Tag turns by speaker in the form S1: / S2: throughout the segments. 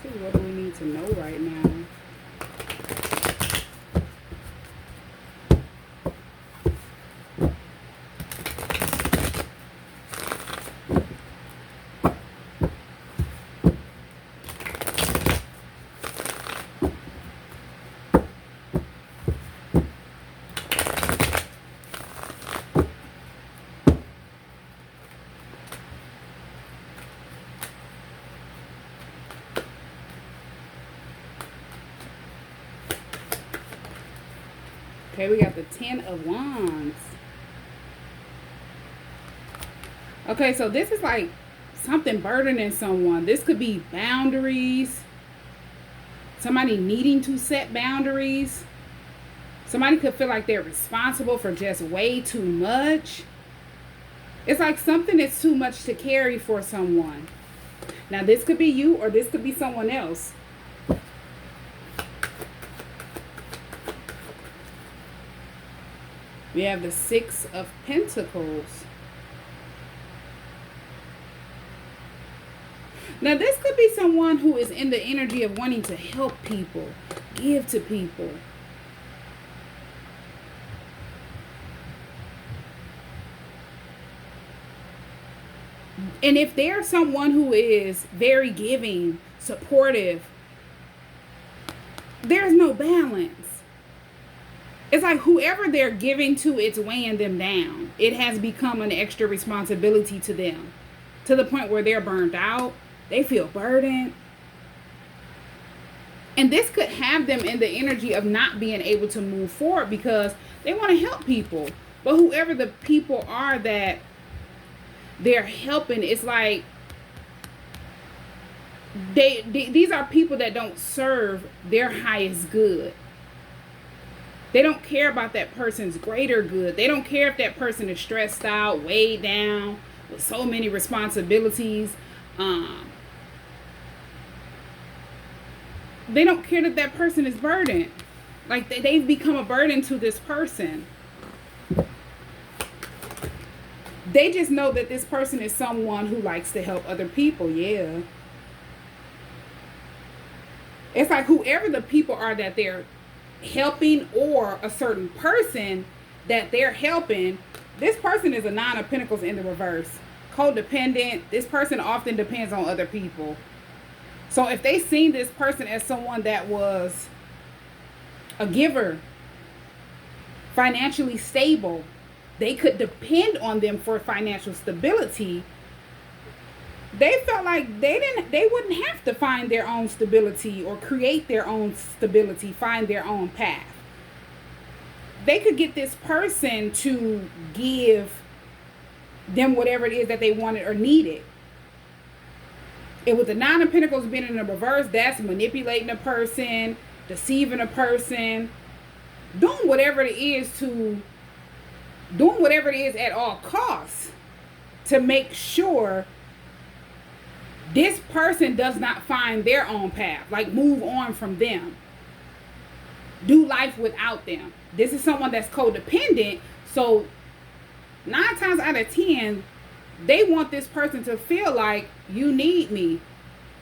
S1: too. What do we need to know right now? Okay, we got the Ten of Wands. Okay, so this is like something burdening someone. This could be boundaries. Somebody needing to set boundaries. Somebody could feel like they're responsible for just way too much. It's like something that's too much to carry for someone. Now, this could be you or this could be someone else. We have the Six of Pentacles. Now, this could be someone who is in the energy of wanting to help people, give to people. And if there's someone who is very giving, supportive, there's no balance. It's like whoever they're giving to, it's weighing them down. It has become an extra responsibility to them, to the point where they're burned out. They feel burdened. And this could have them in the energy of not being able to move forward because they want to help people. But whoever the people are that they're helping, it's like these are people that don't serve their highest good. They don't care about that person's greater good. They don't care if that person is stressed out, weighed down with so many responsibilities. They don't care that that person is burdened. Like they've become a burden to this person. They just know that this person is someone who likes to help other people. Yeah. It's like whoever the people are that they're helping, or a certain person that they're helping, this person is a Nine of Pentacles in the reverse. Codependent. This person often depends on other people. So if they seen this person as someone that was a giver, financially stable, they could depend on them for financial stability. They felt like they wouldn't have to find their own stability or create their own stability, find their own path. They could get this person to give them whatever it is that they wanted or needed. And with the Nine of Pentacles being in the reverse, that's manipulating a person, deceiving a person, doing whatever it is at all costs to make sure this person does not find their own path, like move on from them, do life without them. This is someone that's codependent, so 9 times out of 10, they want this person to feel like, you need me,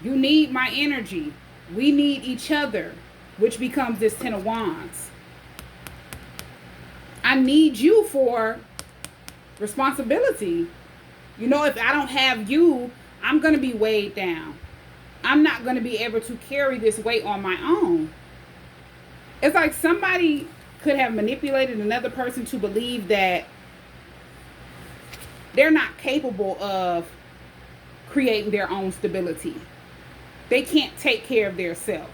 S1: you need my energy, we need each other, which becomes this Ten of Wands. I need you for responsibility. You know, if I don't have you, I'm going to be weighed down. I'm not going to be able to carry this weight on my own. It's like somebody could have manipulated another person to believe that they're not capable of creating their own stability. They can't take care of their self.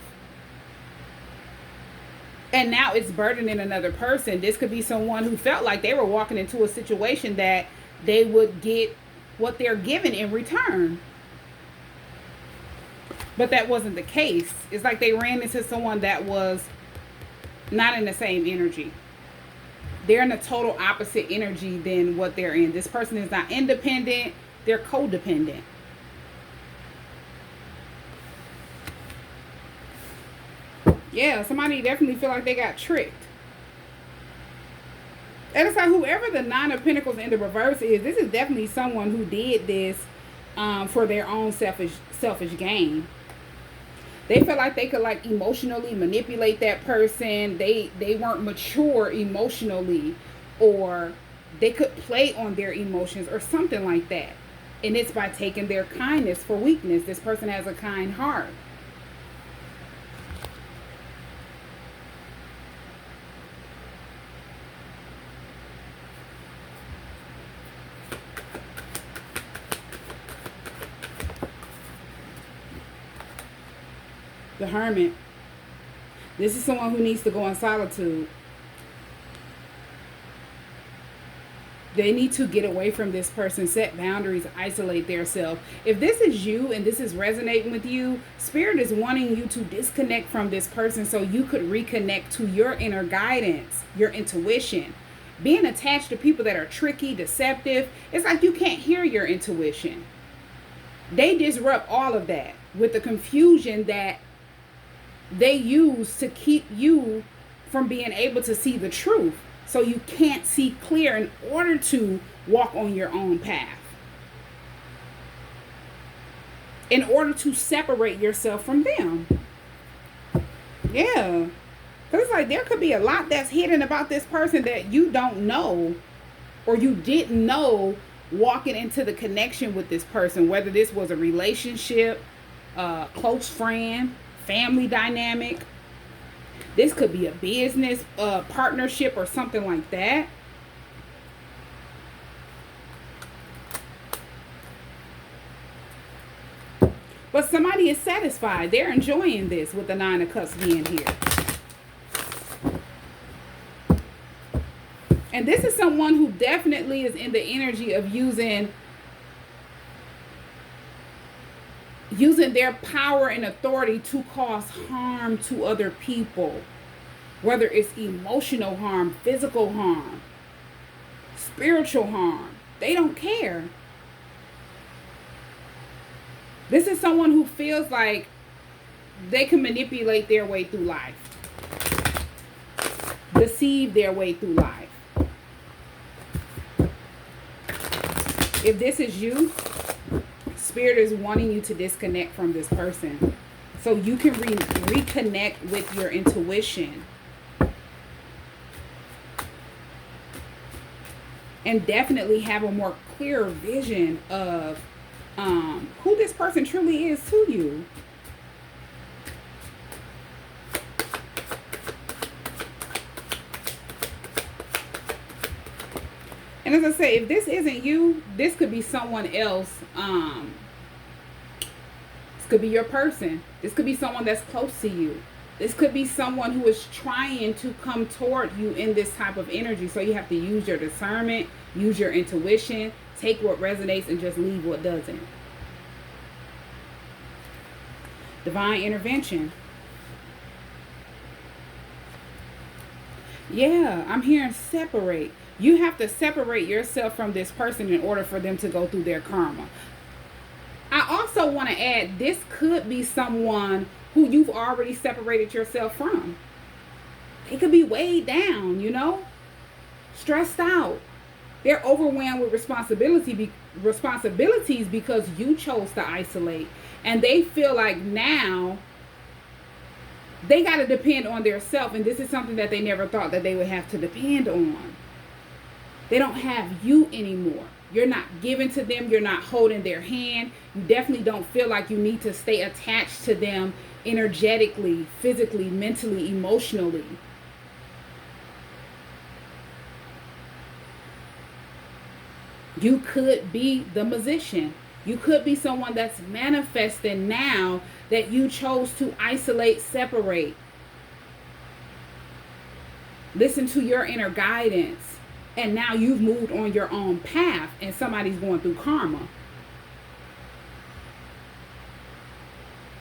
S1: And now it's burdening another person. This could be someone who felt like they were walking into a situation that they would get what they're given in return. But that wasn't the case. It's like they ran into someone that was not in the same energy. They're in a total opposite energy than what they're in. This person is not independent. They're codependent. Yeah, somebody definitely feel like they got tricked. And it's like whoever the Nine of Pentacles in the reverse is, this is definitely someone who did this for their own selfish gain. They felt like they could like emotionally manipulate that person. They weren't mature emotionally, or they could play on their emotions or something like that. And it's by taking their kindness for weakness. This person has a kind heart. The Hermit. This is someone who needs to go in solitude. They need to get away from this person, set boundaries, isolate themselves. If this is you and this is resonating with you, Spirit is wanting you to disconnect from this person so you could reconnect to your inner guidance, your intuition. Being attached to people that are tricky, deceptive, it's like you can't hear your intuition. They disrupt all of that with the confusion that they use to keep you from being able to see the truth. So you can't see clear in order to walk on your own path. In order to separate yourself from them. Yeah. Because it's like there could be a lot that's hidden about this person that you don't know, or you didn't know walking into the connection with this person, whether this was a relationship, close friend, family dynamic. This could be a business partnership or something like that. But somebody is satisfied. They're enjoying this with the Nine of Cups being here. And this is someone who definitely is in the energy of using their power and authority to cause harm to other people. Whether it's emotional harm, physical harm, spiritual harm. They don't care. This is someone who feels like they can manipulate their way through life. Deceive their way through life. If this is you, Spirit is wanting you to disconnect from this person so you can reconnect with your intuition. And definitely have a more clear vision of who this person truly is to you. And as I say, if this isn't you, this could be someone else. This could be your person. This could be someone that's close to you. This could be someone who is trying to come toward you in this type of energy. So you have to use your discernment, use your intuition, take what resonates and just leave what doesn't. Divine intervention. Yeah, I'm hearing separate. You have to separate yourself from this person in order for them to go through their karma. I also want to add, this could be someone who you've already separated yourself from. They could be weighed down, you know, stressed out. They're overwhelmed with responsibilities because you chose to isolate. And they feel like now they got to depend on their self. And this is something that they never thought that they would have to depend on. They don't have you anymore. You're not giving to them. You're not holding their hand. You definitely don't feel like you need to stay attached to them energetically, physically, mentally, emotionally. You could be the magician. You could be someone that's manifesting now that you chose to isolate, separate. Listen to your inner guidance. And now you've moved on your own path and somebody's going through karma.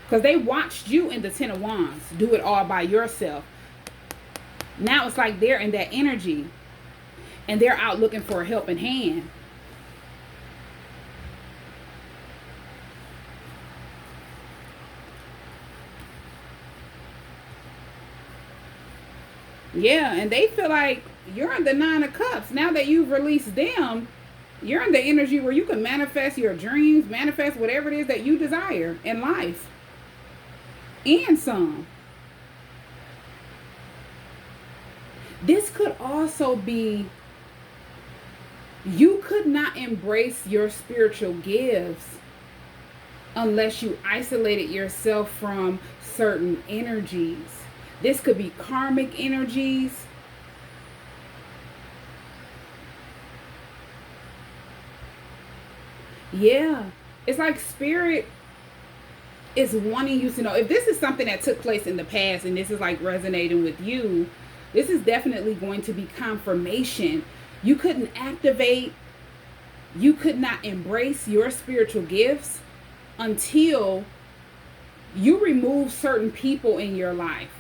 S1: Because they watched you in the Ten of Wands do it all by yourself. Now it's like they're in that energy and they're out looking for a helping hand. Yeah, and they feel like you're in the Nine of Cups. Now that you've released them, you're in the energy where you can manifest your dreams, manifest whatever it is that you desire in life. and some. This could also be you could not embrace your spiritual gifts unless you isolated yourself from certain energies. This could be karmic energies. Yeah. It's like spirit is wanting you to know if this is something that took place in the past and this is like resonating with you, this is definitely going to be confirmation. You couldn't activate, you could not embrace your spiritual gifts until you remove certain people in your life,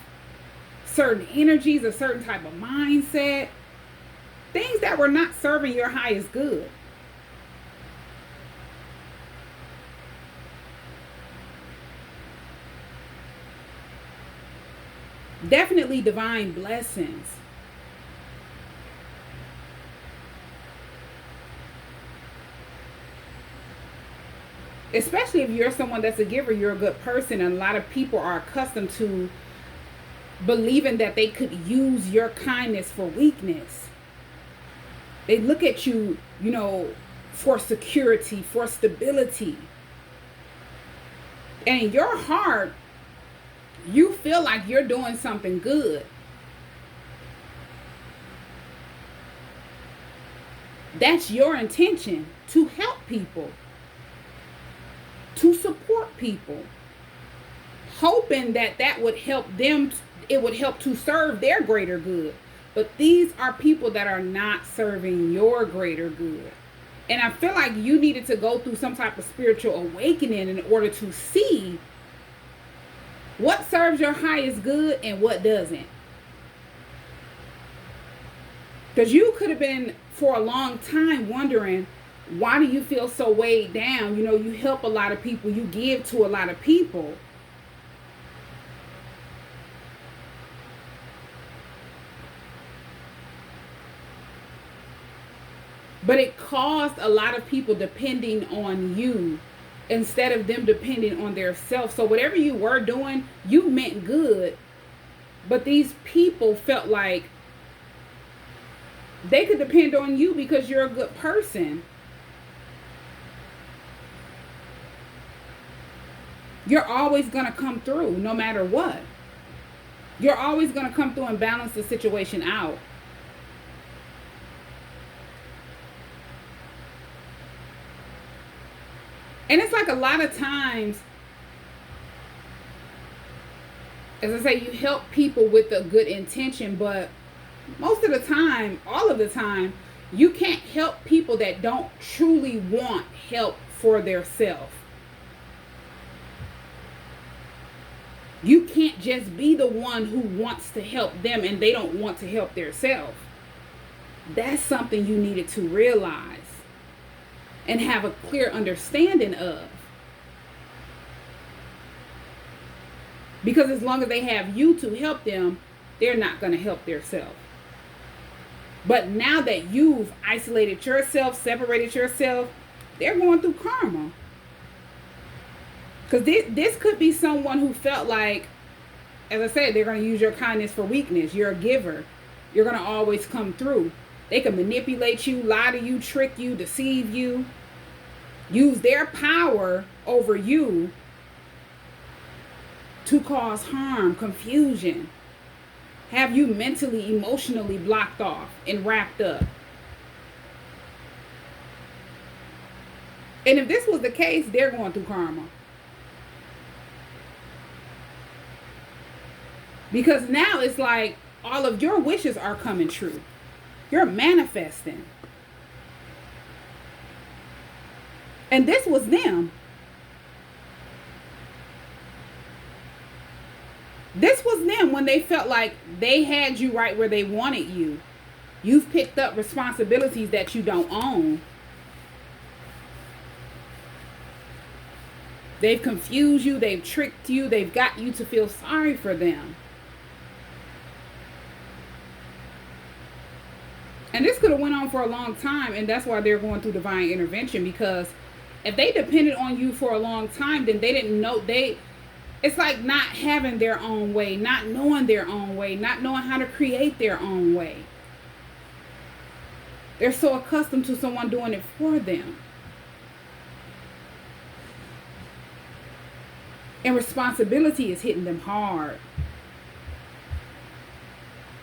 S1: certain energies, a certain type of mindset, things that were not serving your highest good. Definitely divine blessings. Especially if you're someone that's a giver, you're a good person, and a lot of people are accustomed to believing that they could use your kindness for weakness. They look at you, for security, for stability. And in your heart, you feel like you're doing something good. That's your intention, to help people, to support people, hoping that that would help them, it would help to serve their greater good. But these are people that are not serving your greater good. And I feel like you needed to go through some type of spiritual awakening in order to see what serves your highest good and what doesn't. Because you could have been for a long time wondering, why do you feel so weighed down? You help a lot of people, you give to a lot of people. But it caused a lot of people depending on you instead of them depending on their self. So whatever you were doing, you meant good. But these people felt like they could depend on you because you're a good person. You're always going to come through no matter what. You're always going to come through and balance the situation out. And it's like a lot of times, as I say, you help people with a good intention, but most of the time, all of the time, you can't help people that don't truly want help for their self. You can't just be the one who wants to help them and they don't want to help their self. That's something you needed to realize and have a clear understanding of. Because as long as they have you to help them, they're not going to help themselves. But now that you've isolated yourself, separated yourself, they're going through karma. Because this could be someone who felt like, as I said, they're going to use your kindness for weakness. You're a giver. You're going to always come through. They can manipulate you, lie to you, trick you, deceive you, use their power over you to cause harm, confusion, have you mentally, emotionally blocked off and wrapped up. And if this was the case, they're going through karma. Because now it's like all of your wishes are coming true. You're manifesting. And this was them. This was them when they felt like they had you right where they wanted you. You've picked up responsibilities that you don't own. They've confused you, they've tricked you, they've got you to feel sorry for them. And this could have went on for a long time, and that's why they're going through divine intervention, because if they depended on you for a long time, then they didn't know It's like not having their own way, not knowing their own way, not knowing how to create their own way. They're so accustomed to someone doing it for them. And responsibility is hitting them hard.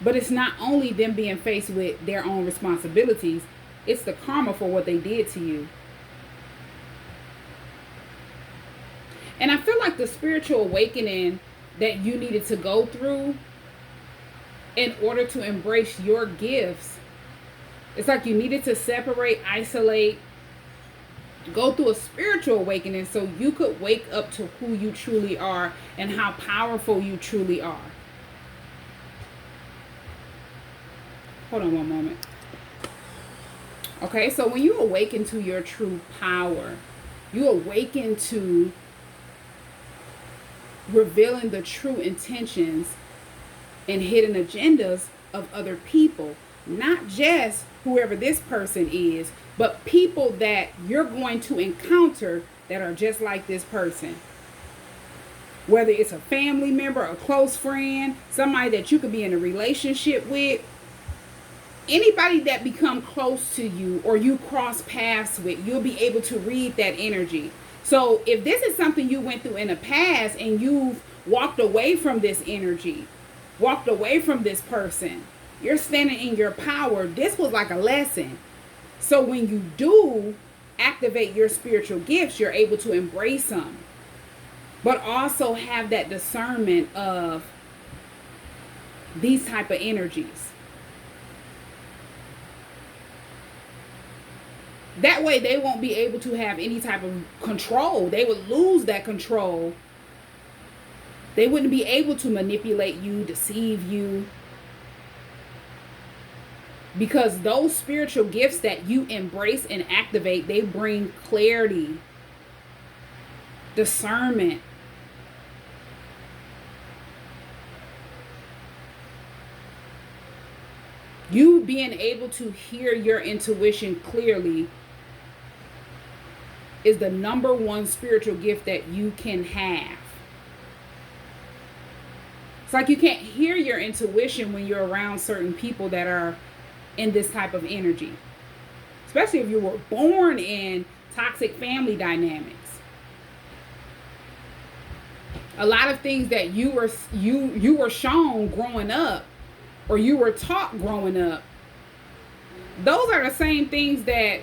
S1: But it's not only them being faced with their own responsibilities, it's the karma for what they did to you. And I feel like the spiritual awakening that you needed to go through in order to embrace your gifts, it's like you needed to separate, isolate, go through a spiritual awakening so you could wake up to who you truly are and how powerful you truly are. Hold on one moment. Okay, so when you awaken to your true power, you awaken to revealing the true intentions and hidden agendas of other people. Not just whoever this person is, but people that you're going to encounter that are just like this person. Whether it's a family member, a close friend, somebody that you could be in a relationship with, anybody that become close to you or you cross paths with, you'll be able to read that energy. So if this is something you went through in the past and you've walked away from this energy, walked away from this person, you're standing in your power. This was like a lesson. So when you do activate your spiritual gifts, you're able to embrace them, but also have that discernment of these type of energies. That way they won't be able to have any type of control. They would lose that control. They wouldn't be able to manipulate you, deceive you. Because those spiritual gifts that you embrace and activate, they bring clarity, discernment. You being able to hear your intuition clearly is the number one spiritual gift that you can have. It's like you can't hear your intuition when you're around certain people that are in this type of energy. Especially if you were born in toxic family dynamics. A lot of things that you were shown growing up or you were taught growing up, those are the same things that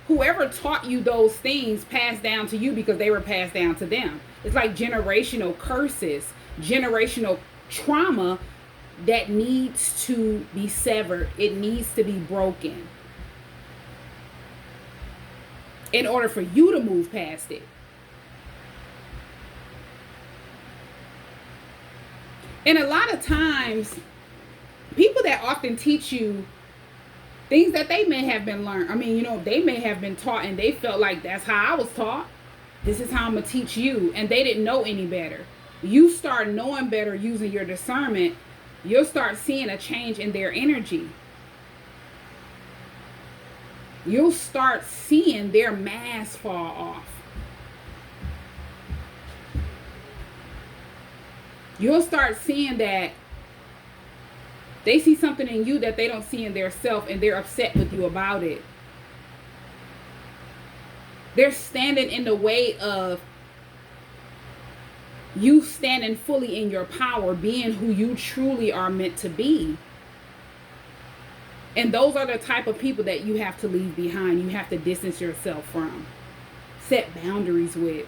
S1: whoever taught you those things passed down to you because they were passed down to them. It's like generational curses, generational trauma that needs to be severed. It needs to be broken in order for you to move past it. And a lot of times, people that often teach you things that they may have been learned. I mean, you know, they may have been taught and they felt like that's how I was taught. This is how I'm going to teach you. And they didn't know any better. You start knowing better using your discernment. You'll start seeing a change in their energy. You'll start seeing their mask fall off. You'll start seeing that they see something in you that they don't see in their self, and they're upset with you about it. They're standing in the way of you standing fully in your power, being who you truly are meant to be. And those are the type of people that you have to leave behind. You have to distance yourself from. Set boundaries with.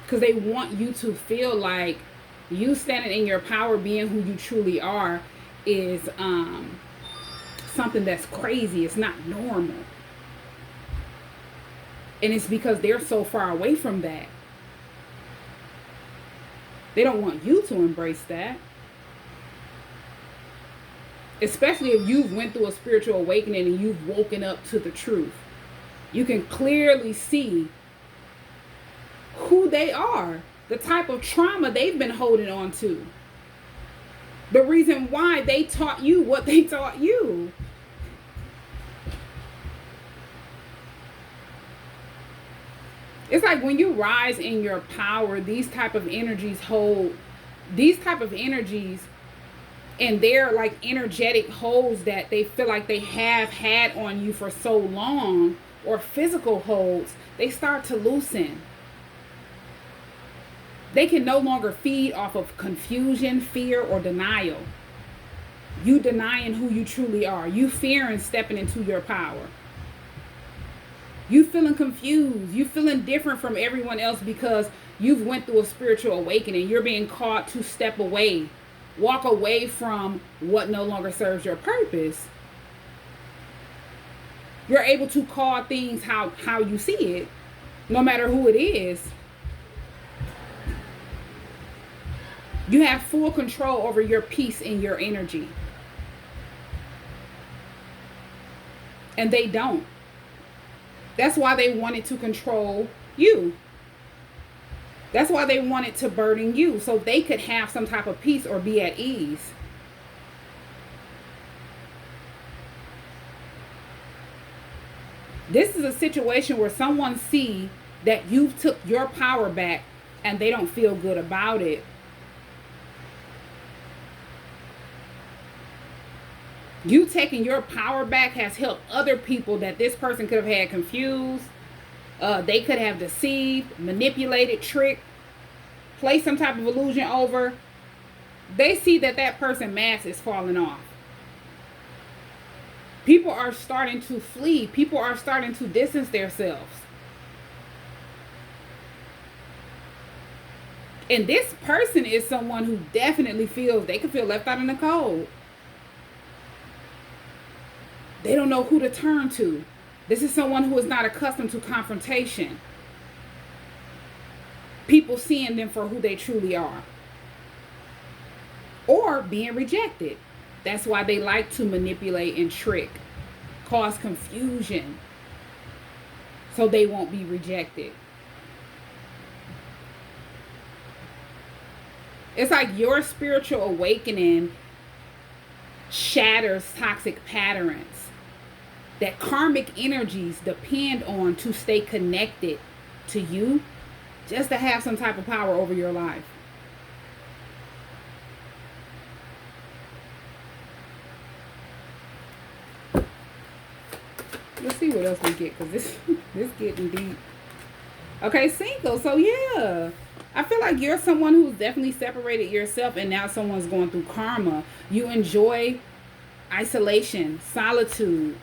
S1: Because they want you to feel like you standing in your power, being who you truly are, is something that's crazy. It's not normal. And it's because they're so far away from that. They don't want you to embrace that. Especially if you've went through a spiritual awakening and you've woken up to the truth. You can clearly see who they are. The type of trauma they've been holding on to. The reason why they taught you what they taught you. It's like when you rise in your power, these type of energies, and they're like energetic holds that they feel like they have had on you for so long, or physical holds, they start to loosen. They can no longer feed off of confusion, fear, or denial. You denying who you truly are. You fearing stepping into your power. You feeling confused. You feeling different from everyone else because you've went through a spiritual awakening. You're being called to step away. Walk away from what no longer serves your purpose. You're able to call things how you see it, no matter who it is. You have full control over your peace and your energy. And they don't. That's why they wanted to control you. That's why they wanted to burden you, so they could have some type of peace or be at ease. This is a situation where someone see that you've took your power back and they don't feel good about it. You taking your power back has helped other people that this person could have had confused. They could have deceived, manipulated, tricked, placed some type of illusion over. They see that that person's mask is falling off. People are starting to flee. People are starting to distance themselves. And this person is someone who definitely feels they can feel left out in the cold. They don't know who to turn to. This is someone who is not accustomed to confrontation. People seeing them for who they truly are. Or being rejected. That's why they like to manipulate and trick. Cause confusion. So they won't be rejected. It's like your spiritual awakening shatters toxic patterns that karmic energies depend on to stay connected to you, just to have some type of power over your life. Let's see what else we get, because this getting deep. Okay, single. So yeah, I feel like you're someone who's definitely separated yourself, and now someone's going through karma. You enjoy isolation, solitude.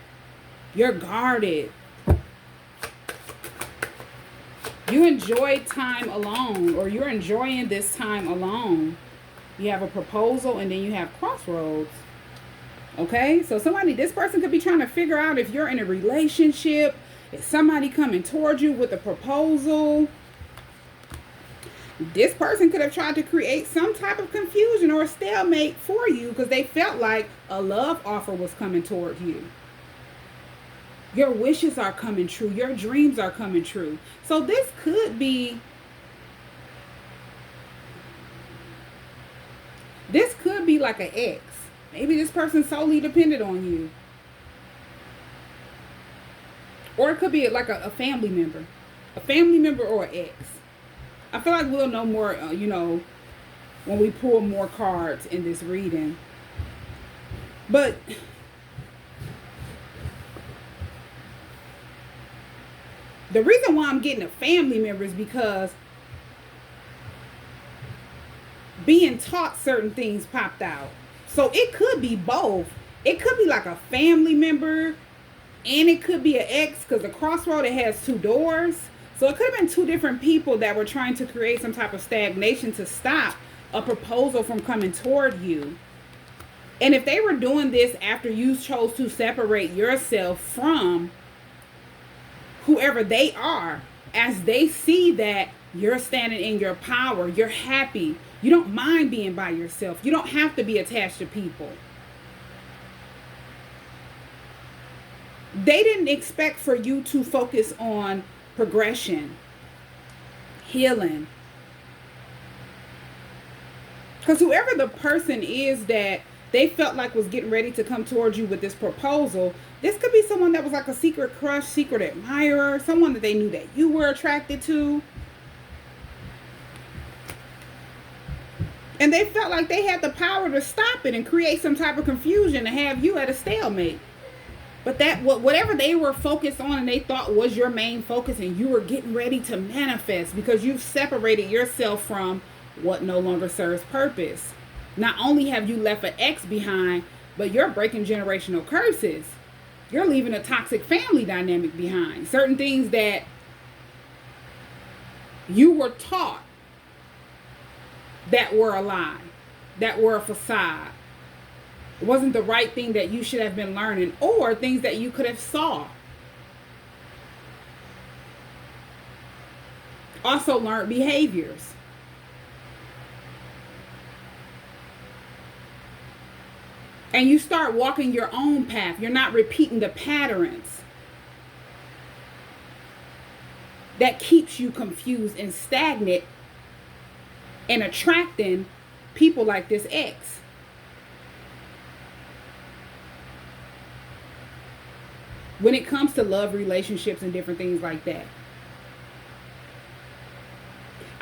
S1: You're guarded. You enjoy time alone, or you're enjoying this time alone. You have a proposal, and then you have crossroads. Okay, so this person could be trying to figure out if you're in a relationship. Is somebody coming towards you with a proposal? This person could have tried to create some type of confusion or a stalemate for you because they felt like a love offer was coming toward you. Your wishes are coming true. Your dreams are coming true. So this could be like an ex. Maybe this person's solely dependent on you. Or it could be like a family member. A family member or an ex. I feel like we'll know more, when we pull more cards in this reading. But the reason why I'm getting a family member is because being taught certain things popped out. So it could be both. It could be like a family member, and it could be an ex, because the crossroad, it has two doors. So it could have been two different people that were trying to create some type of stagnation to stop a proposal from coming toward you. And if they were doing this after you chose to separate yourself from whoever they are, as they see that you're standing in your power, you're happy, you don't mind being by yourself, you don't have to be attached to people. They didn't expect for you to focus on progression, healing. Because whoever the person is that they felt like was getting ready to come towards you with this proposal, This could be someone that was like a secret crush, secret admirer, someone that they knew that you were attracted to. And they felt like they had the power to stop it and create some type of confusion and have you at a stalemate. But that whatever they were focused on and they thought was your main focus, and you were getting ready to manifest because you've separated yourself from what no longer serves purpose. Not only have you left an ex behind, but you're breaking generational curses. You're leaving a toxic family dynamic behind. Certain things that you were taught that were a lie, that were a facade. It wasn't the right thing that you should have been learning, or things that you could have saw. Also learned behaviors. And you start walking your own path. You're not repeating the patterns that keeps you confused and stagnant and attracting people like this ex. When it comes to love, relationships, and different things like that.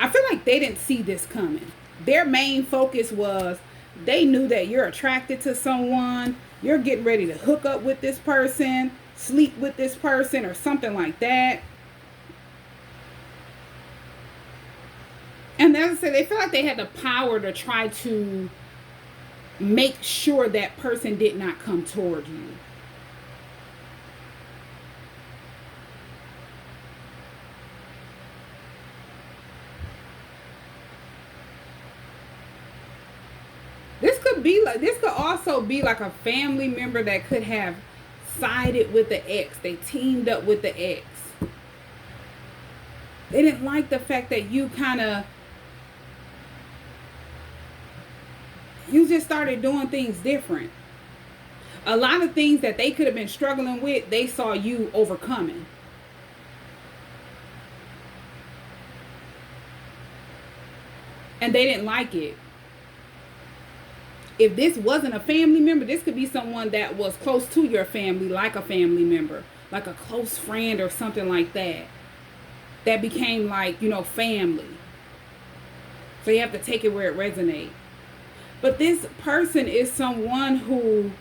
S1: I feel like they didn't see this coming. Their main focus was, they knew that you're attracted to someone, you're getting ready to hook up with this person, sleep with this person, or something like that. And as I said, they feel like they had the power to try to make sure that person did not come toward you. This could also be like a family member that could have sided with the ex. They teamed up with the ex. They didn't like the fact that you just started doing things different. A lot of things that they could have been struggling with, they saw you overcoming. And they didn't like it. If this wasn't a family member, this could be someone that was close to your family, like a family member, like a close friend or something like that. That became like, family. So you have to take it where it resonates. But this person is someone who,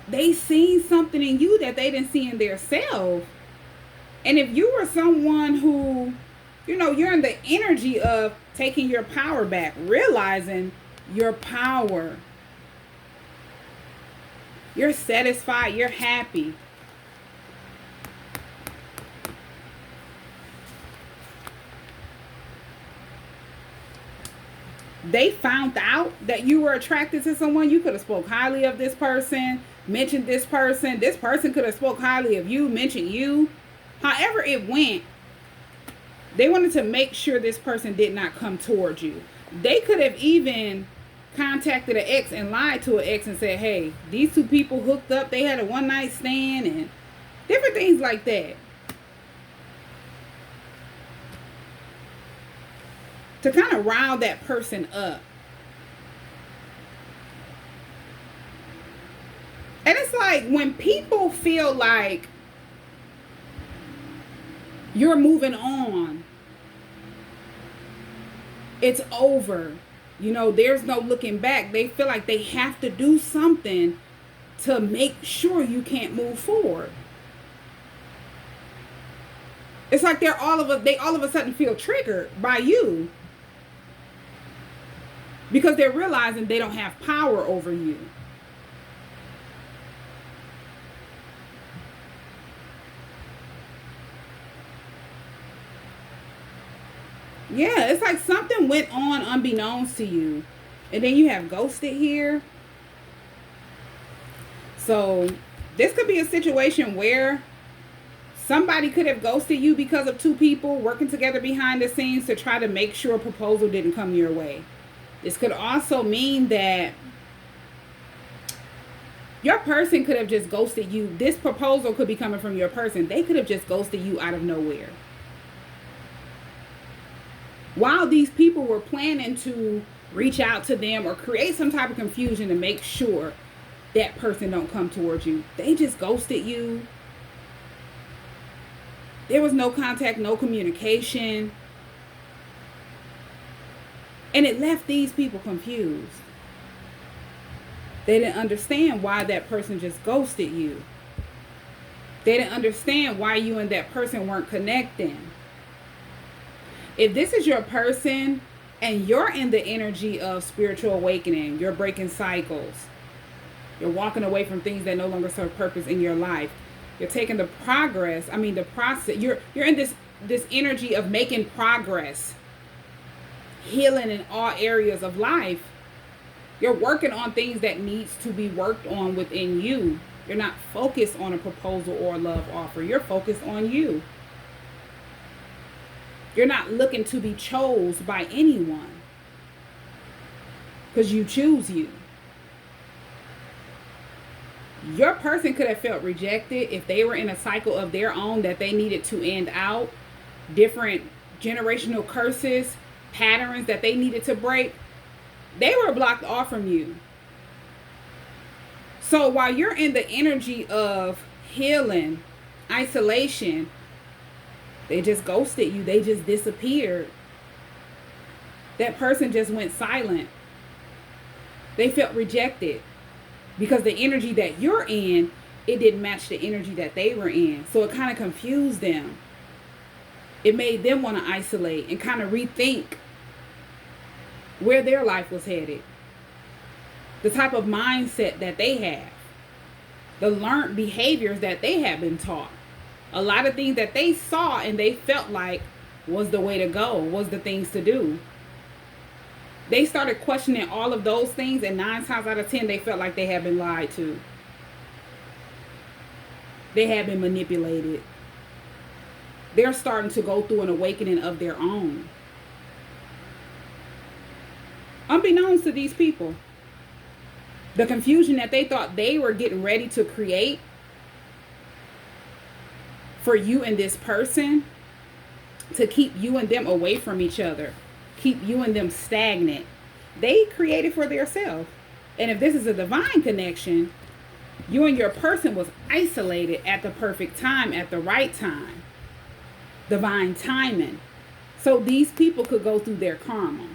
S1: they seen something in you that they didn't see in themselves. And if you were someone who, you're in the energy of taking your power back, realizing your power. You're satisfied. You're happy. They found out that you were attracted to someone. You could have spoke highly of this person, mentioned this person. This person could have spoke highly of you, mentioned you. However it went, they wanted to make sure this person did not come towards you. They could have even contacted an ex and lied to an ex and said, hey, these two people hooked up, they had a one-night stand, and different things like that. To kind of rile that person up. And it's like, when people feel like you're moving on, it's over, there's no looking back. They feel like they have to do something to make sure you can't move forward. It's like they all of a sudden feel triggered by you. Because they're realizing they don't have power over you. Yeah, it's like something went on unbeknownst to you. And then you have ghosted here. So this could be a situation where somebody could have ghosted you because of two people working together behind the scenes to try to make sure a proposal didn't come your way. This could also mean that your person could have just ghosted you. This proposal could be coming from your person. They could have just ghosted you out of nowhere. While these people were planning to reach out to them or create some type of confusion to make sure that person don't come towards you. They just ghosted you. There was no contact, no communication. And it left these people confused. They didn't understand why that person just ghosted you. They didn't understand why you and that person weren't connecting. If this is your person and you're in the energy of spiritual awakening, you're breaking cycles, you're walking away from things that no longer serve purpose in your life, you're taking the process, you're in this energy of making progress, healing in all areas of life. You're working on things that needs to be worked on within you. You're not focused on a proposal or a love offer. You're focused on you. You're not looking to be chose by anyone, because you choose you. Your person could have felt rejected if they were in a cycle of their own that they needed to end out. Different generational curses, patterns that they needed to break. They were blocked off from you. So while you're in the energy of healing, isolation, they just ghosted you. They just disappeared. That person just went silent. They felt rejected because the energy that you're in, it didn't match the energy that they were in. So it kind of confused them. It made them want to isolate and kind of rethink where their life was headed, the type of mindset that they have, the learned behaviors that they have been taught. A lot of things that they saw and they felt like was the way to go, was the things to do. They started questioning all of those things, and 9 times out of 10, they felt like they had been lied to. They had been manipulated. They're starting to go through an awakening of their own. Unbeknownst to these people, the confusion that they thought they were getting ready to create for you and this person, to keep you and them away from each other, keep you and them stagnant, they created for themselves. And if this is a divine connection, you and your person was isolated at the perfect time, at the right time. Divine timing. So these people could go through their karma.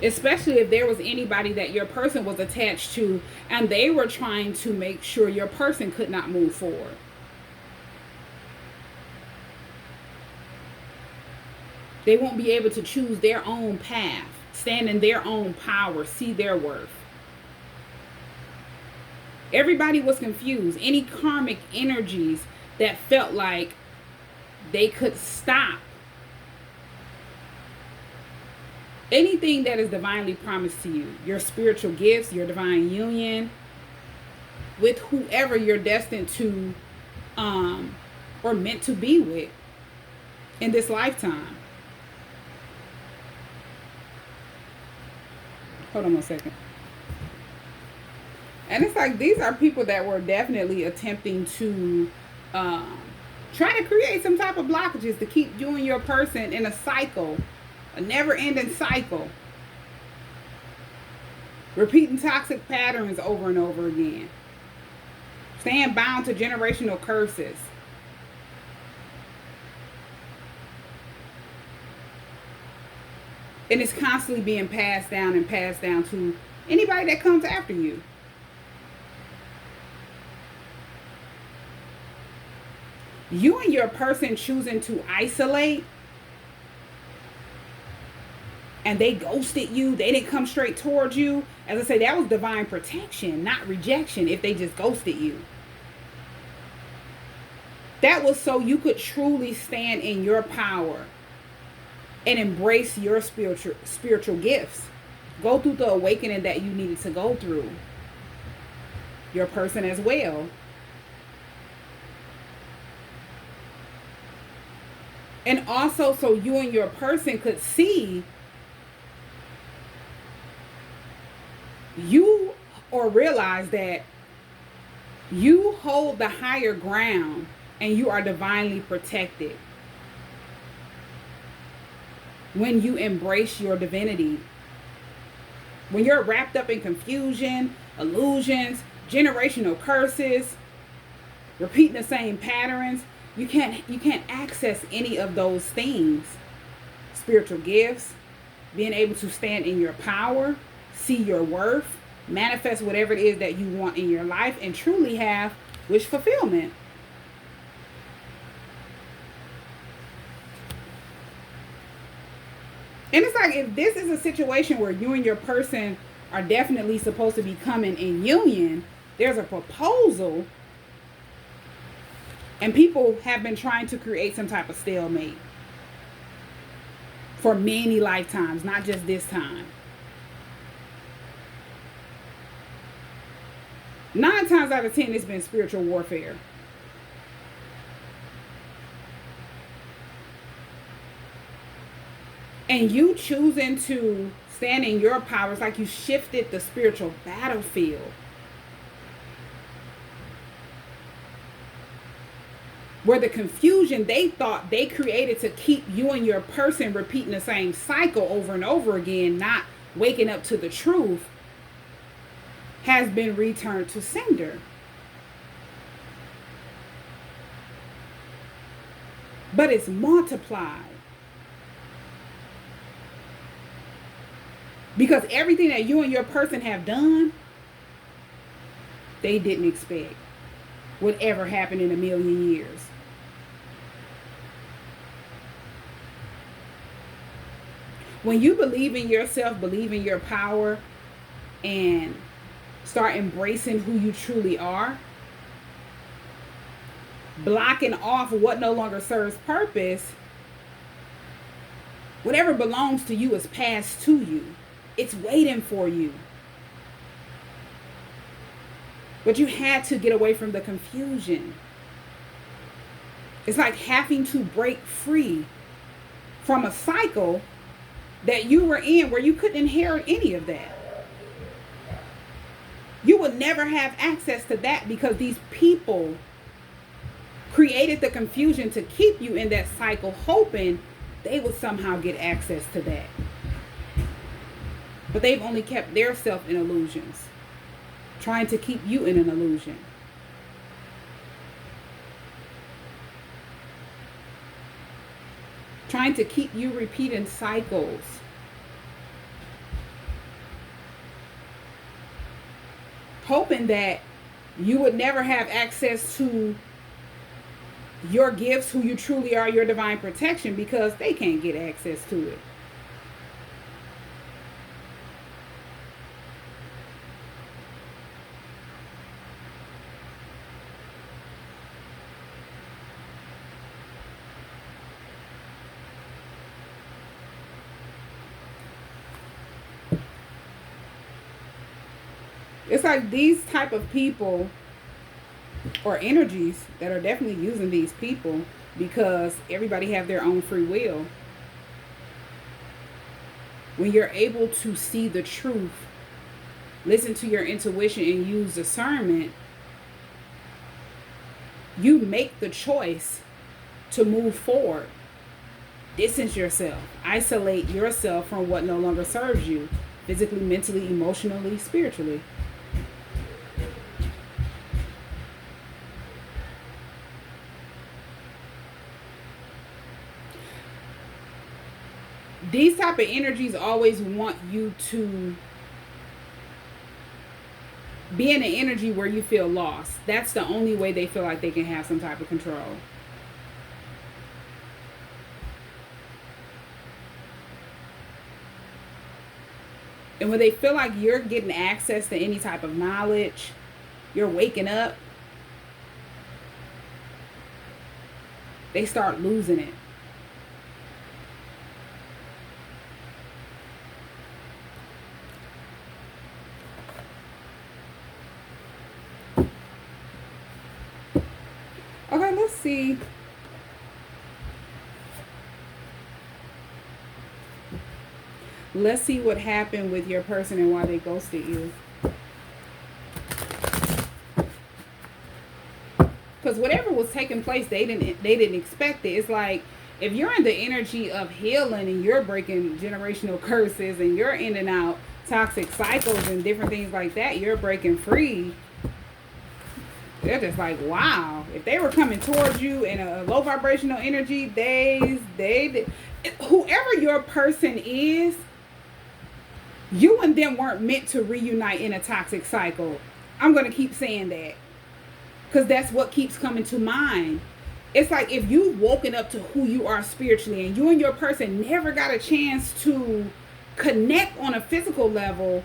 S1: Especially if there was anybody that your person was attached to and they were trying to make sure your person could not move forward. They won't be able to choose their own path, stand in their own power, see their worth. Everybody was confused. Any karmic energies that felt like they could stop anything that is divinely promised to you, your spiritual gifts, your divine union with whoever you're destined to or meant to be with in this lifetime. Hold on one second. And it's like these are people that were definitely attempting to try to create some type of blockages to keep you and your person in a cycle, a never-ending cycle, repeating toxic patterns over and over again, staying bound to generational curses. And it's constantly being passed down and passed down to anybody that comes after you. You and your person choosing to isolate, and they ghosted you, they didn't come straight towards you. As I say, that was divine protection, not rejection, if they just ghosted you. That was so you could truly stand in your power and embrace your spiritual gifts. Go through the awakening that you needed to go through. Your person as well. And also so you and your person could see you, or realize that you hold the higher ground and you are divinely protected. when you embrace your divinity. When you're wrapped up in confusion, illusions, generational curses, repeating the same patterns, you can't access any of those things. Spiritual gifts, being able to stand in your power, see your worth, manifest whatever it is that you want in your life, and truly have wish fulfillment. And it's like, if this is a situation where you and your person are definitely supposed to be coming in union, there's a proposal, and people have been trying to create some type of stalemate for many lifetimes, not just this time. 9 times out of 10, it's been spiritual warfare. And you choosing to stand in your power, it's like you shifted the spiritual battlefield. Where the confusion they thought they created to keep you and your person repeating the same cycle over and over again, not waking up to the truth, has been returned to sender. But it's multiplied. Because everything that you and your person have done, they didn't expect would ever happen in a million years. When you believe in yourself, believe in your power, and start embracing who you truly are, blocking off what no longer serves purpose, whatever belongs to you is passed to you. It's waiting for you. But you had to get away from the confusion. It's like having to break free from a cycle that you were in where you couldn't inherit any of that. You would never have access to that because these people created the confusion to keep you in that cycle, hoping they would somehow get access to that. But they've only kept their self in illusions, trying to keep you in an illusion. Trying to keep you repeating cycles. Hoping that you would never have access to your gifts, who you truly are, your divine protection, because they can't get access to it. It's like these type of people or energies that are definitely using these people, because everybody have their own free will. When you're able to see the truth, listen to your intuition, and use discernment, you make the choice to move forward. Distance yourself. Isolate yourself from what no longer serves you, physically, mentally, emotionally, spiritually. These type of energies always want you to be in an energy where you feel lost. That's the only way they feel like they can have some type of control. And when they feel like you're getting access to any type of knowledge, you're waking up, they start losing it. Okay, let's see. Let's see what happened with your person and why they ghosted you. Because whatever was taking place, they didn't expect it. It's like if you're in the energy of healing and you're breaking generational curses and you're in and out toxic cycles and different things like that, you're breaking free. They're just like, wow. If they were coming towards you in a low vibrational energy, whoever your person is, you and them weren't meant to reunite in a toxic cycle. I'm going to keep saying that because that's what keeps coming to mind. It's like if you've woken up to who you are spiritually and you and your person never got a chance to connect on a physical level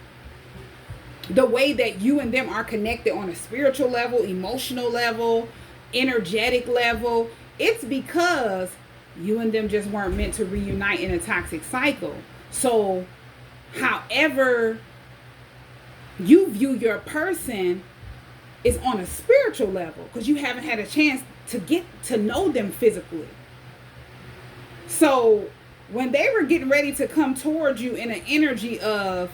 S1: the way that you and them are connected on a spiritual level, emotional level, energetic level, it's because you and them just weren't meant to reunite in a toxic cycle. So however you view your person is on a spiritual level because you haven't had a chance to get to know them physically. So when they were getting ready to come towards you in an energy of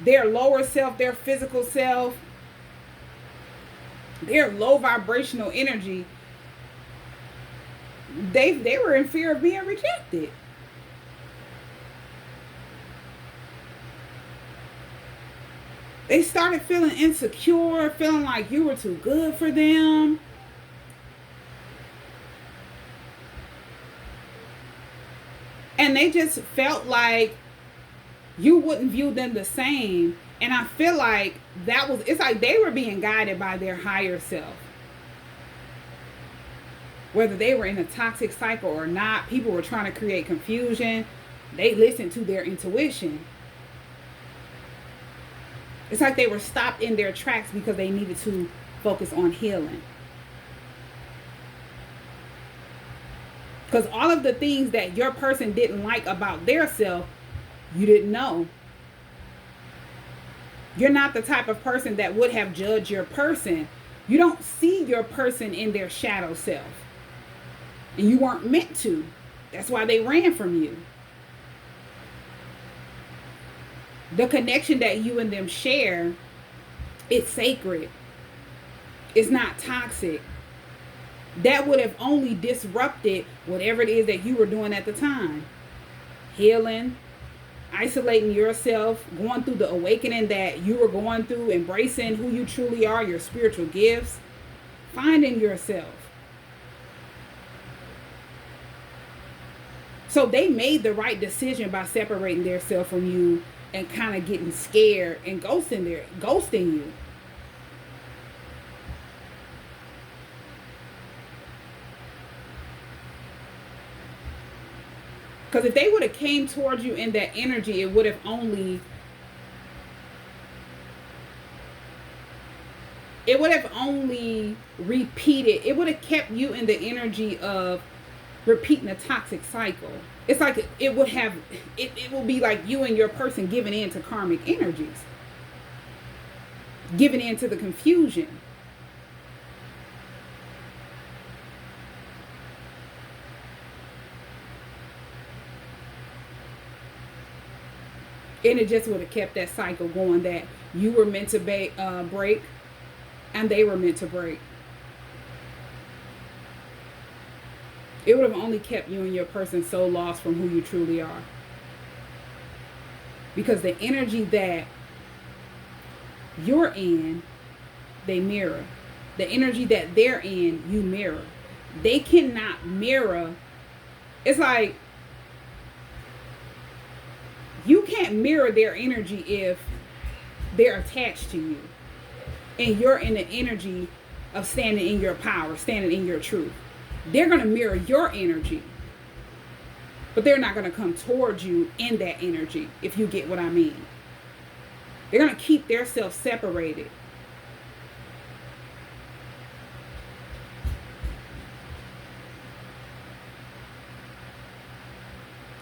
S1: their lower self, their physical self, their low vibrational energy, they were in fear of being rejected. They started feeling insecure, feeling like you were too good for them. And they just felt like you wouldn't view them the same. And I feel like it's like they were being guided by their higher self. Whether they were in a toxic cycle or not, people were trying to create confusion. They listened to their intuition. It's like they were stopped in their tracks because they needed to focus on healing. Because all of the things that your person didn't like about their self, you didn't know. You're not the type of person that would have judged your person. You don't see your person in their shadow self. And you weren't meant to. That's why they ran from you. The connection that you and them share, it's sacred. It's not toxic. That would have only disrupted whatever it is that you were doing at the time. Healing, isolating yourself, going through the awakening that you were going through, embracing who you truly are, your spiritual gifts, finding yourself. So they made the right decision by separating themselves from you and kind of getting scared and ghosting you. Because if they would have came towards you in that energy, it would have only repeated. It would have kept you in the energy of repeating a toxic cycle. It's like it will be like you and your person giving in to karmic energies, giving in to the confusion. And it just would have kept that cycle going that you were meant to break and they were meant to break. It would have only kept you and your person so lost from who you truly are. Because the energy that you're in, they mirror. The energy that they're in, you mirror. They cannot mirror. It's like you can't mirror their energy if they're attached to you. And you're in the energy of standing in your power, standing in your truth. They're going to mirror your energy. But they're not going to come towards you in that energy, if you get what I mean. They're going to keep themselves separated.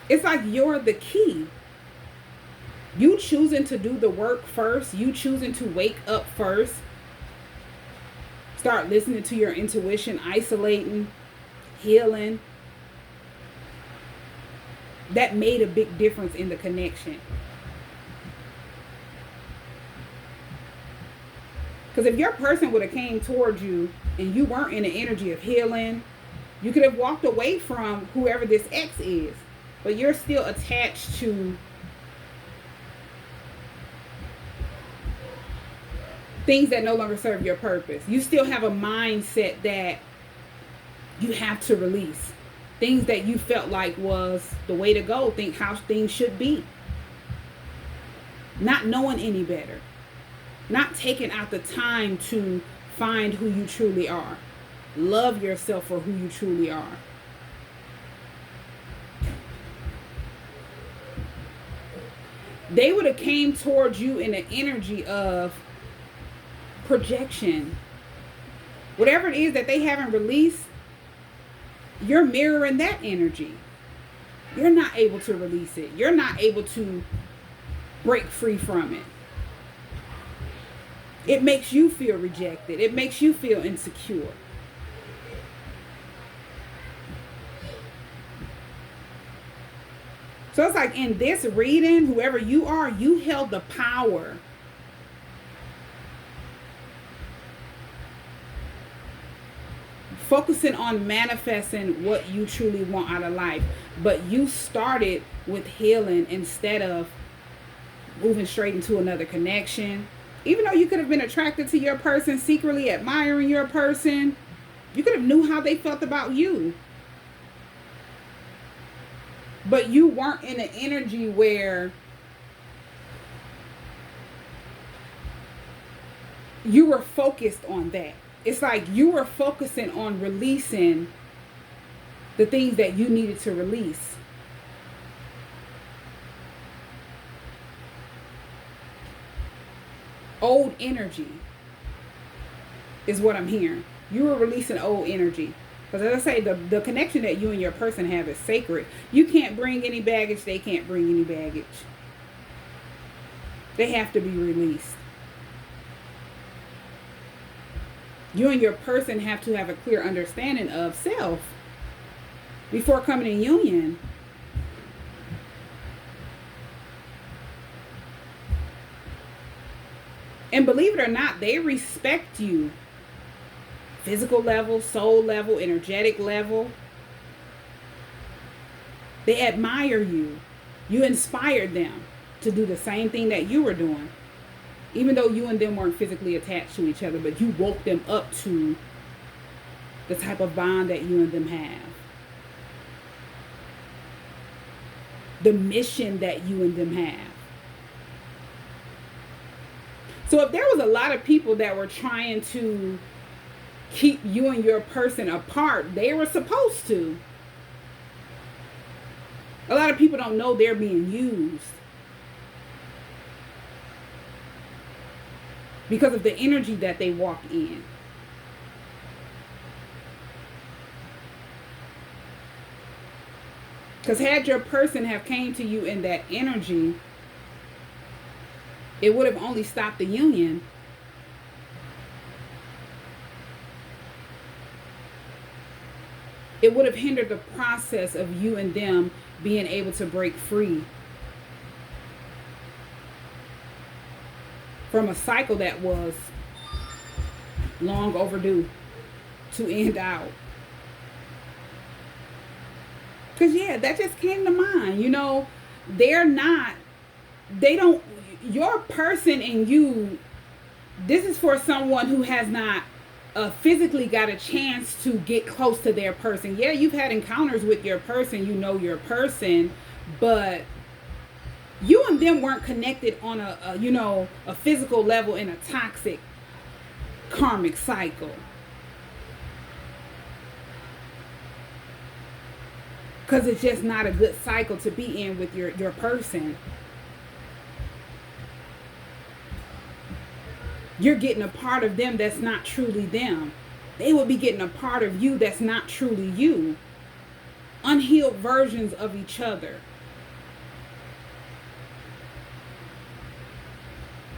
S1: It's like you're the key. You choosing to do the work first. You choosing to wake up first. Start listening to your intuition, isolating, healing. That made a big difference in the connection. Because if your person would have came towards you and you weren't in the energy of healing, You could have walked away from whoever this ex is, but you're still attached to things that no longer serve your purpose. You still have a mindset that you have to release things that you felt like was the way to go, think how things should be. Not knowing any better. Not taking out the time to find who you truly are. Love yourself for who you truly are. They would have came towards you in an energy of projection. Whatever it is that they haven't released, you're mirroring that energy. You're not able to release it. You're not able to break free from it. It makes you feel rejected. It makes you feel insecure. So it's like in this reading, whoever you are, you held the power focusing on manifesting what you truly want out of life. But you started with healing instead of moving straight into another connection. Even though you could have been attracted to your person, secretly admiring your person, you could have knew how they felt about you. But you weren't in an energy where you were focused on that. It's like you were focusing on releasing the things that you needed to release. Old energy is what I'm hearing. You were releasing old energy. Because as I say, the connection that you and your person have is sacred. You can't bring any baggage. They can't bring any baggage. They have to be released. You and your person have to have a clear understanding of self before coming in union. And believe it or not, they respect you. Physical level, soul level, energetic level. They admire you. You inspired them to do the same thing that you were doing. Even though you and them weren't physically attached to each other, but you woke them up to the type of bond that you and them have. The mission that you and them have. So if there was a lot of people that were trying to keep you and your person apart, they were supposed to. A lot of people don't know they're being used because of the energy that they walk in. Because had your person have came to you in that energy, it would have only stopped the union. It would have hindered the process of you and them being able to break free from a cycle that was long overdue to end out. Because yeah, that just came to mind. You know, your person and you, this is for someone who has not physically got a chance to get close to their person. Yeah, you've had encounters with your person, you know your person, but you and them weren't connected on a physical level in a toxic karmic cycle. Because it's just not a good cycle to be in with your person. You're getting a part of them that's not truly them. They will be getting a part of you that's not truly you. Unhealed versions of each other.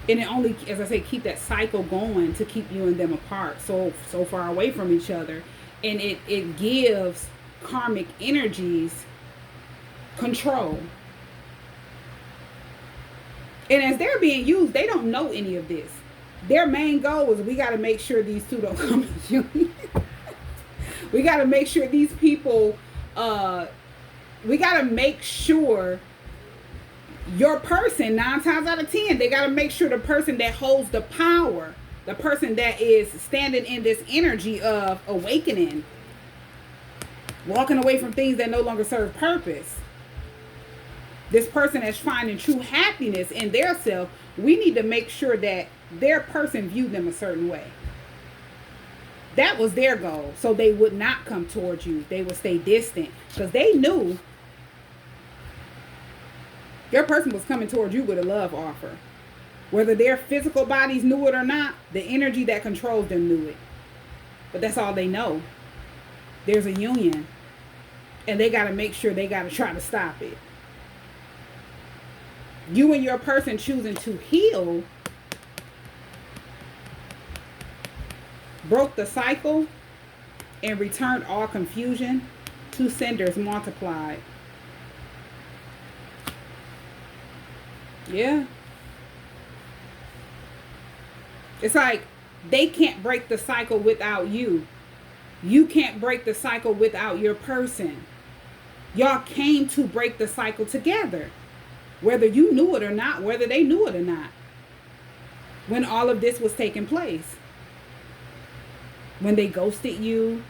S1: And it only, as I say, keep that cycle going to keep you and them apart, so far away from each other. And it gives karmic energies control. And as they're being used, they don't know any of this. Their main goal is we got to make sure these two don't come in union. We got to make sure these people, we got to make sure your person, 9 times out of 10, they got to make sure the person that holds the power, the person that is standing in this energy of awakening, walking away from things that no longer serve purpose, this person that's finding true happiness in their self, we need to make sure that their person viewed them a certain way. That was their goal. So they would not come towards you. They would stay distant. Because they knew your person was coming towards you with a love offer. Whether their physical bodies knew it or not, the energy that controls them knew it. But that's all they know. There's a union. And they got to make sure they got to try to stop it. You and your person choosing to heal broke the cycle and returned all confusion. 2 senders multiplied. Yeah. It's like they can't break the cycle without you. You can't break the cycle without your person. Y'all came to break the cycle together. Whether you knew it or not, whether they knew it or not. When all of this was taking place. When they ghosted you,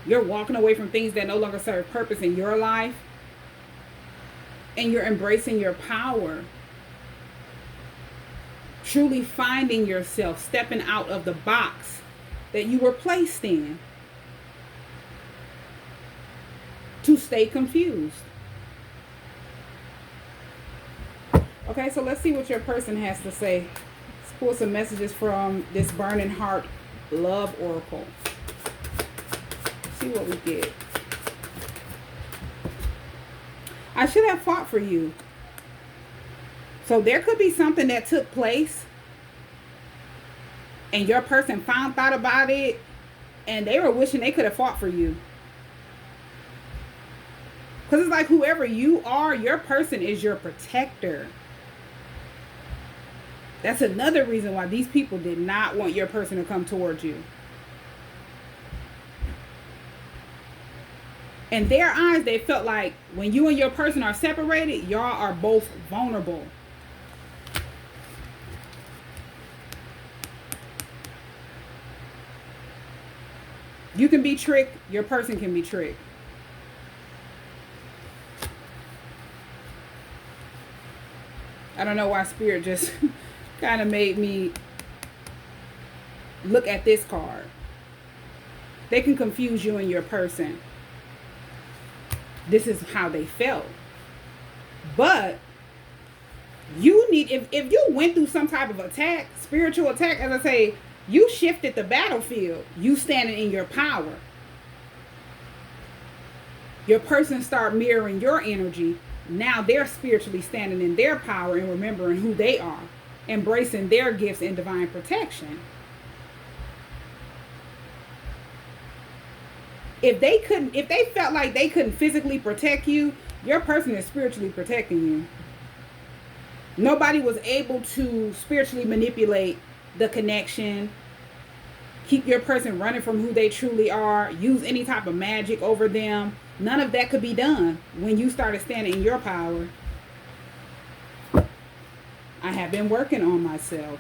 S1: you're walking away from things that no longer serve purpose in your life, and you're embracing your power, truly finding yourself, stepping out of the box that you were placed in to stay confused. Okay, so let's see what your person has to say. Let's pull some messages from this Burning Heart Love Oracle. See what we get. I should have fought for you. So there could be something that took place and your person found out about it and they were wishing they could have fought for you. Because it's like whoever you are, your person is your protector. That's another reason why these people did not want your person to come towards you. In their eyes, they felt like when you and your person are separated, y'all are both vulnerable. You can be tricked, your person can be tricked. I don't know why Spirit just kind of made me look at this card. They can confuse you and your person. This is how they felt. But you need, if you went through some type of attack, spiritual attack, as I say, you shifted the battlefield. You standing in your power. Your person start mirroring your energy. Now they're spiritually standing in their power and remembering who they are. Embracing their gifts and divine protection. If they felt like they couldn't physically protect you, your person is spiritually protecting you. Nobody was able to spiritually manipulate the connection, keep your person running from who they truly are, use any type of magic over them. None of that could be done when you started standing in your power. I have been working on myself.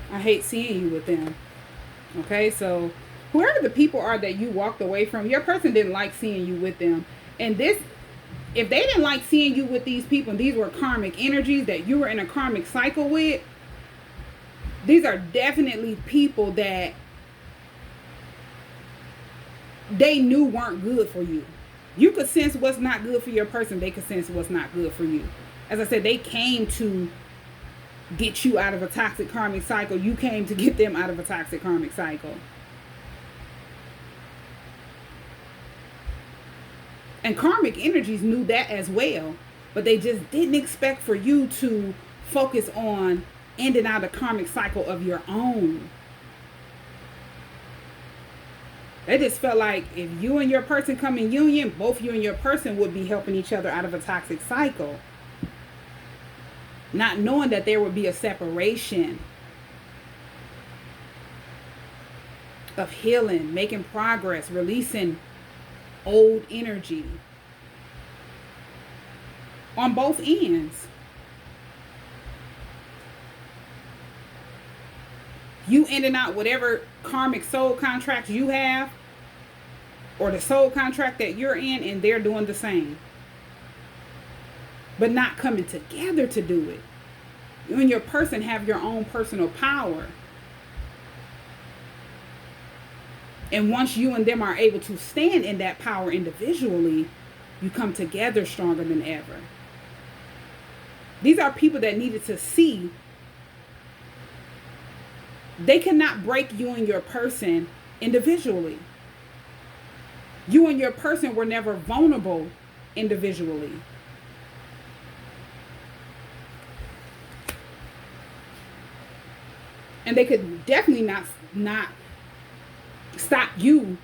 S1: I hate seeing you with them. Okay, so whoever the people are that you walked away from, your person didn't like seeing you with them. And this, if they didn't like seeing you with these people, and these were karmic energies that you were in a karmic cycle with, these are definitely people that they knew weren't good for you. You could sense what's not good for your person. They could sense what's not good for you. As I said, they came to get you out of a toxic karmic cycle. You came to get them out of a toxic karmic cycle. And karmic energies knew that as well, but they just didn't expect for you to focus on ending out a karmic cycle of your own. They just felt like if you and your person come in union, both you and your person would be helping each other out of a toxic cycle. Not knowing that there would be a separation of healing, making progress, releasing old energy on both ends. You ending out whatever karmic soul contracts you have, or the soul contract that you're in, and they're doing the same. But not coming together to do it. You and your person have your own personal power. And once you and them are able to stand in that power individually, you come together stronger than ever. These are people that needed to see they cannot break you and your person individually. You and your person were never vulnerable individually. And they could definitely not stop you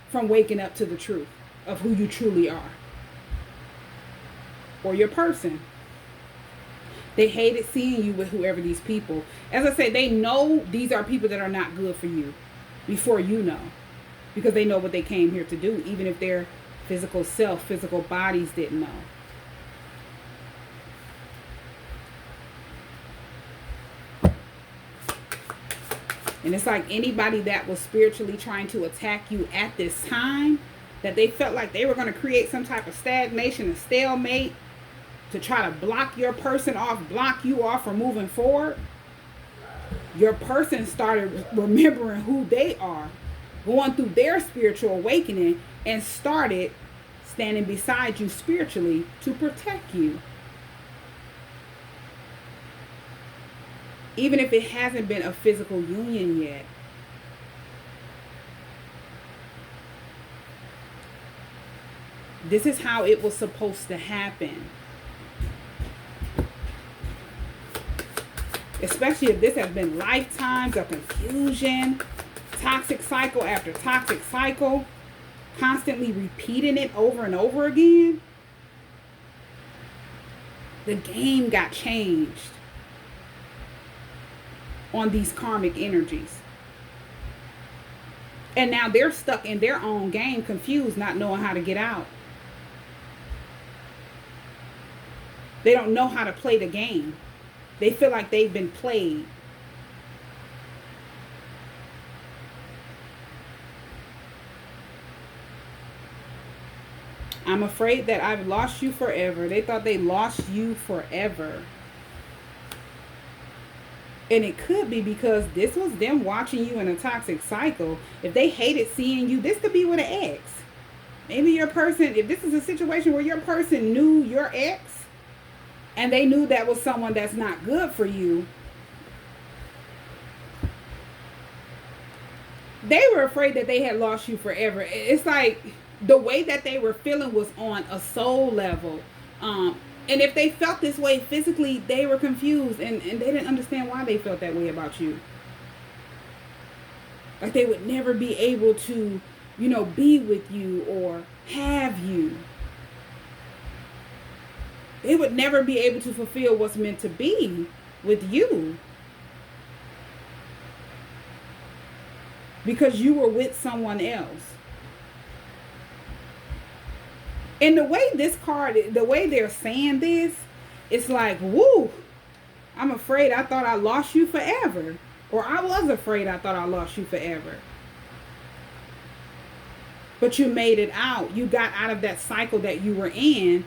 S1: from waking up to the truth of who you truly are. Or your person. They hated seeing you with whoever these people. As I say, they know these are people that are not good for you before you know. Because they know what they came here to do, even if their physical self, physical bodies didn't know. And it's like anybody that was spiritually trying to attack you at this time, that they felt like they were going to create some type of stagnation, a stalemate, to try to block your person off, block you off from moving forward. Your person started remembering who they are, going through their spiritual awakening, and started standing beside you spiritually to protect you. Even if it hasn't been a physical union yet. This is how it was supposed to happen. Especially if this has been lifetimes of confusion, toxic cycle after toxic cycle, constantly repeating it over and over again. The game got changed on these karmic energies. And now they're stuck in their own game, confused, not knowing how to get out. They don't know how to play the game. They feel like they've been played. I'm afraid that I've lost you forever. They thought they lost you forever. And it could be because this was them watching you in a toxic cycle. If they hated seeing you, this could be with an ex. Maybe your person, if this is a situation where your person knew your ex, and they knew that was someone that's not good for you, they were afraid that they had lost you forever. It's like the way that they were feeling was on a soul level. And if they felt this way physically, they were confused and they didn't understand why they felt that way about you. Like they would never be able to, be with you or have you. They would never be able to fulfill what's meant to be with you. Because you were with someone else. And the way this card, the way they're saying this, it's like, woo, I'm afraid I thought I lost you forever. Or I was afraid I thought I lost you forever. But you made it out. You got out of that cycle that you were in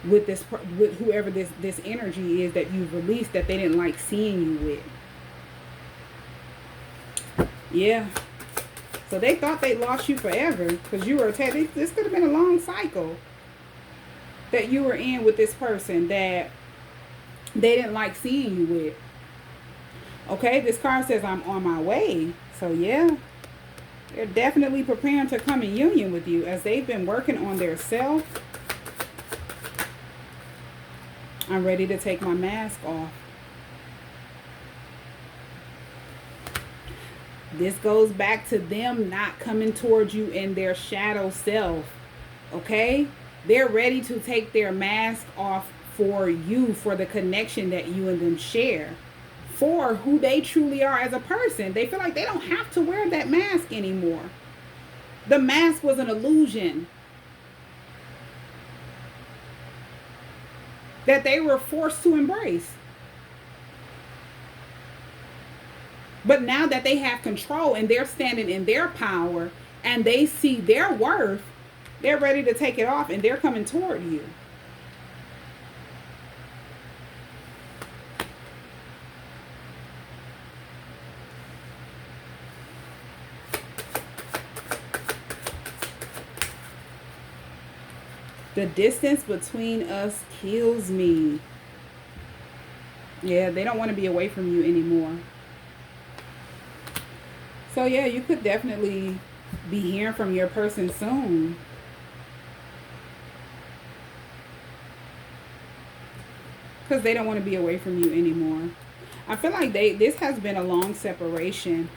S1: with whoever this energy is that you've released that they didn't like seeing you with. Yeah. So they thought they lost you forever because you were attacked. This could have been a long cycle that you were in with this person that they didn't like seeing you with. Okay, this card says I'm on my way. So yeah, they're definitely preparing to come in union with you as they've been working on their self. I'm ready to take my mask off. This goes back to them not coming towards you in their shadow self. Okay? They're ready to take their mask off for you, for the connection that you and them share, for who they truly are as a person. They feel like they don't have to wear that mask anymore. The mask was an illusion that they were forced to embrace. But now that they have control and they're standing in their power and they see their worth, they're ready to take it off and they're coming toward you. The distance between us kills me. Yeah, they don't want to be away from you anymore. So yeah, you could definitely be hearing from your person soon. Because they don't want to be away from you anymore. I feel like this has been a long separation,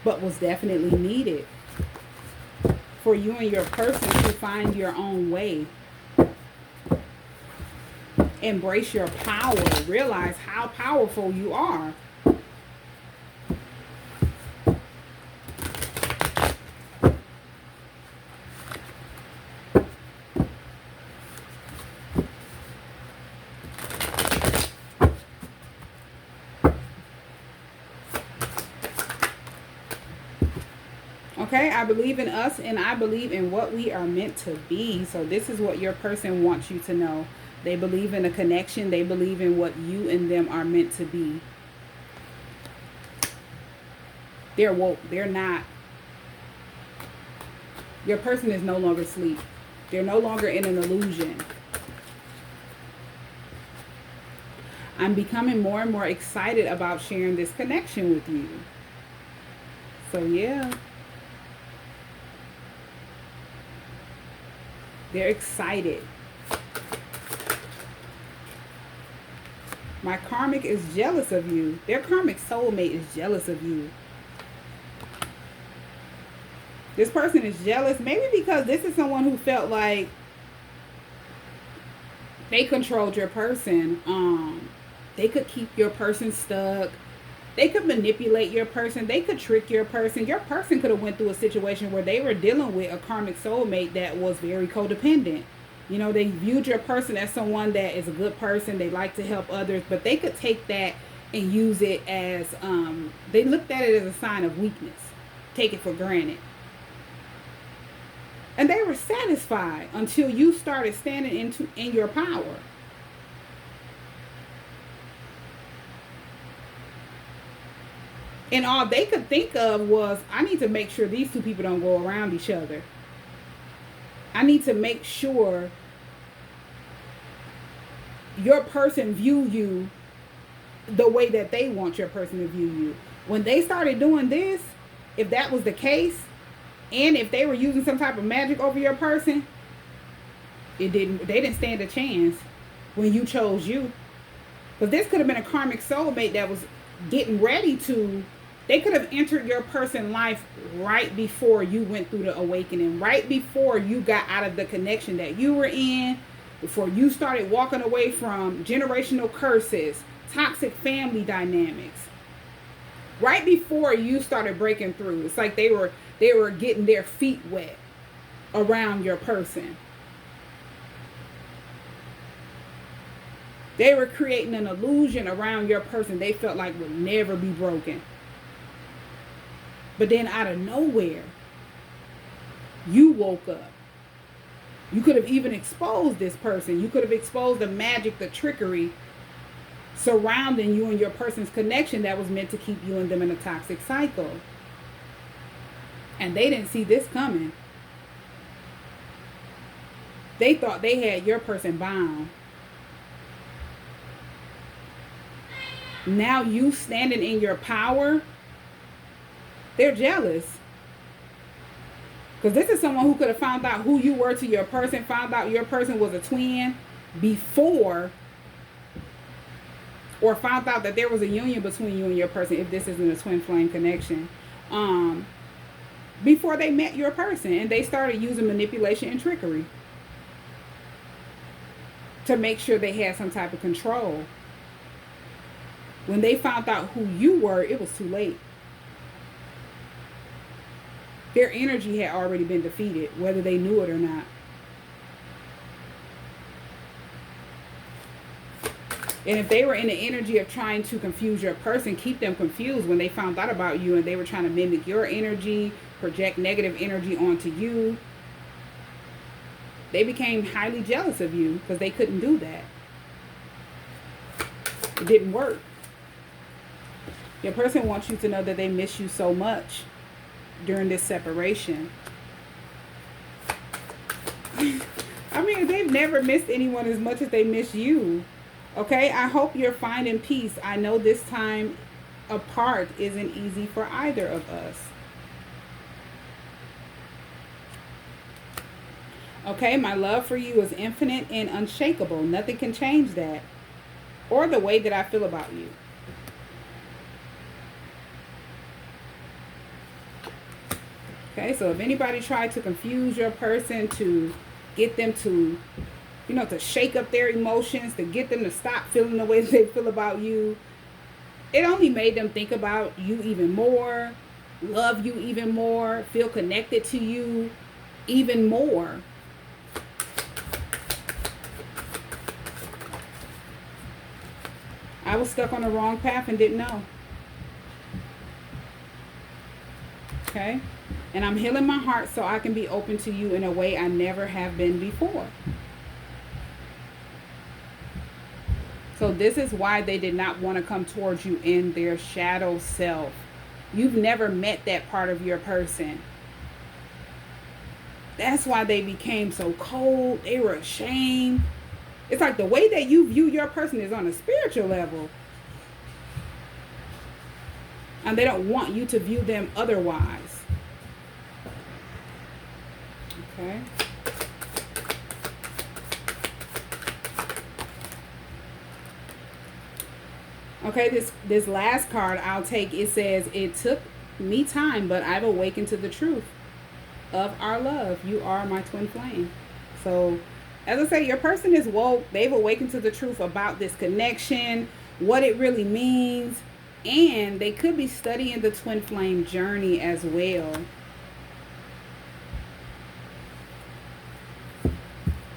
S1: but was definitely needed for you and your person to find your own way. Embrace your power. Realize how powerful you are. Okay, I believe in us and I believe in what we are meant to be. So this is what your person wants you to know. They believe in a connection. They believe in what you and them are meant to be. They're woke. They're not. Your person is no longer asleep. They're no longer in an illusion. I'm becoming more and more excited about sharing this connection with you. So yeah. They're excited. My karmic is jealous of you. Their karmic soulmate is jealous of you. This person is jealous, maybe because this is someone who felt like they controlled your person. They could keep your person stuck. They could manipulate your person. They could trick your person. Your person could have went through a situation where they were dealing with a karmic soulmate that was very codependent. You know, they viewed your person as someone that is a good person. They like to help others. But they could take that and use it as, they looked at it as a sign of weakness. Take it for granted. And they were satisfied until you started standing in your power. And all they could think of was, I need to make sure these two people don't go around each other. I need to make sure your person view you the way that they want your person to view you. When they started doing this, if that was the case, and if they were using some type of magic over your person, they didn't stand a chance when you chose you. But this could have been a karmic soulmate that was getting ready to, they could have entered your person's life right before you went through the awakening, right before you got out of the connection that you were in, before you started walking away from generational curses, toxic family dynamics, right before you started breaking through. It's like they were getting their feet wet around your person. They were creating an illusion around your person they felt like would never be broken. But then out of nowhere, you woke up. You could have even exposed this person. You could have exposed the magic, the trickery surrounding you and your person's connection that was meant to keep you and them in a toxic cycle. And they didn't see this coming. They thought they had your person bound. Now you standing in your power, they're jealous. Because this is someone who could have found out who you were to your person, found out your person was a twin before or found out that there was a union between you and your person, if this isn't a twin flame connection, before they met your person, and they started using manipulation and trickery to make sure they had some type of control. When they found out who you were, it was too late. Their energy had already been defeated, whether they knew it or not. And if they were in the energy of trying to confuse your person, keep them confused when they found out about you and they were trying to mimic your energy, project negative energy onto you, they became highly jealous of you because they couldn't do that. It didn't work. Your person wants you to know that they miss you so much during this separation. I mean, they've never missed anyone as much as they miss you. Okay, I hope you're finding peace. I know this time apart isn't easy for either of us. Okay, my love for you is infinite and unshakable. Nothing can change that, or the way that I feel about you. Okay, so if anybody tried to confuse your person, to get them to, to shake up their emotions, to get them to stop feeling the way they feel about you, it only made them think about you even more, love you even more, feel connected to you even more. I was stuck on the wrong path and didn't know. Okay? And I'm healing my heart so I can be open to you in a way I never have been before. So this is why they did not want to come towards you in their shadow self. You've never met that part of your person. That's why they became so cold. They were ashamed. It's like the way that you view your person is on a spiritual level. And they don't want you to view them otherwise. Okay. Okay, this last card I'll take, it says, it took me time, but I've awakened to the truth of our love. You are my twin flame. So, as I say, your person is woke. They've awakened to the truth about this connection, what it really means, and they could be studying the twin flame journey as well.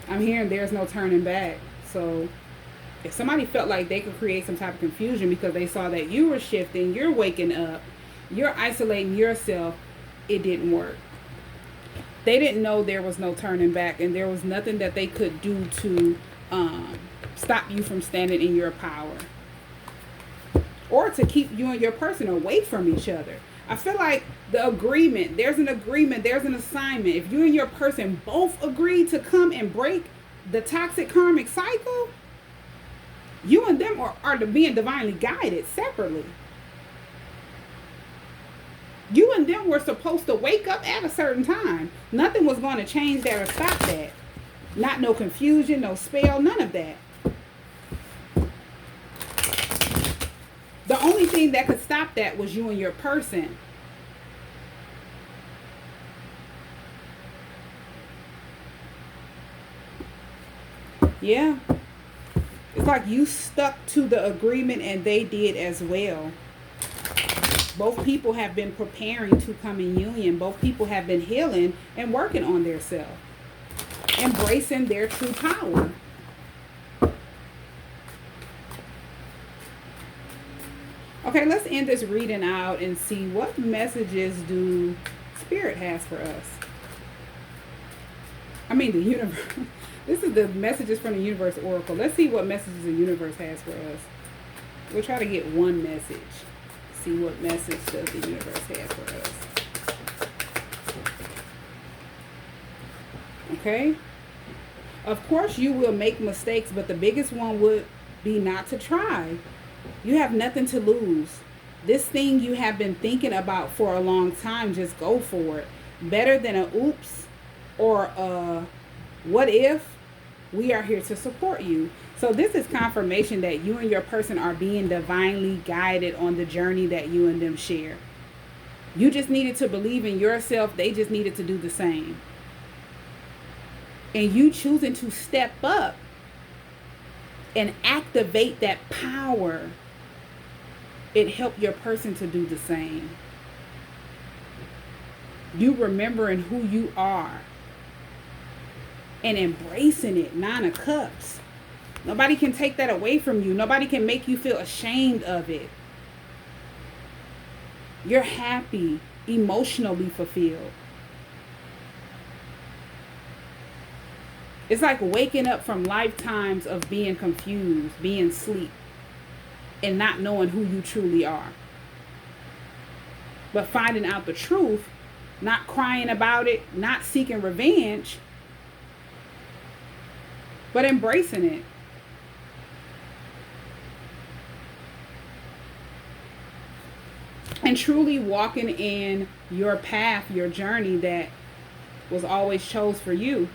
S1: I'm hearing there's no turning back. So if somebody felt like they could create some type of confusion because they saw that you were shifting, you're waking up, you're isolating yourself, it didn't work. They didn't know there was no turning back, and there was nothing that they could do to stop you from standing in your power, or to keep you and your person away from each other. I feel like the agreement, there's an assignment. If you and your person both agree to come and break the toxic karmic cycle, you and them are being divinely guided separately. You and them were supposed to wake up at a certain time. Nothing was going to change that or stop that. Not no confusion, no spell, none of that. The only thing that could stop that was you and your person. Yeah. It's like you stuck to the agreement and they did as well. Both people have been preparing to come in union. Both people have been healing and working on their self. Embracing their true power. Okay, let's end this reading out and see what messages do Spirit has for us. I mean, the universe. This is the messages from the Universe Oracle. Let's see what messages the universe has for us. We'll try to get one message. See what message does the universe have for us. Okay. Of course you will make mistakes, but the biggest one would be not to try. You have nothing to lose. This thing you have been thinking about for a long time, just go for it. Better than a oops or a what if. We are here to support you. So this is confirmation that you and your person are being divinely guided on the journey that you and them share. You just needed to believe in yourself. They just needed to do the same. And you choosing to step up and activate that power, it helped your person to do the same. You remembering who you are and embracing it. 9 of Cups. Nobody can take that away from you. Nobody can make you feel ashamed of it. You're happy, emotionally fulfilled. It's like waking up from lifetimes of being confused, being asleep, and not knowing who you truly are. But finding out the truth, not crying about it, not seeking revenge, but embracing it. And truly walking in your path, your journey that was always chose for you.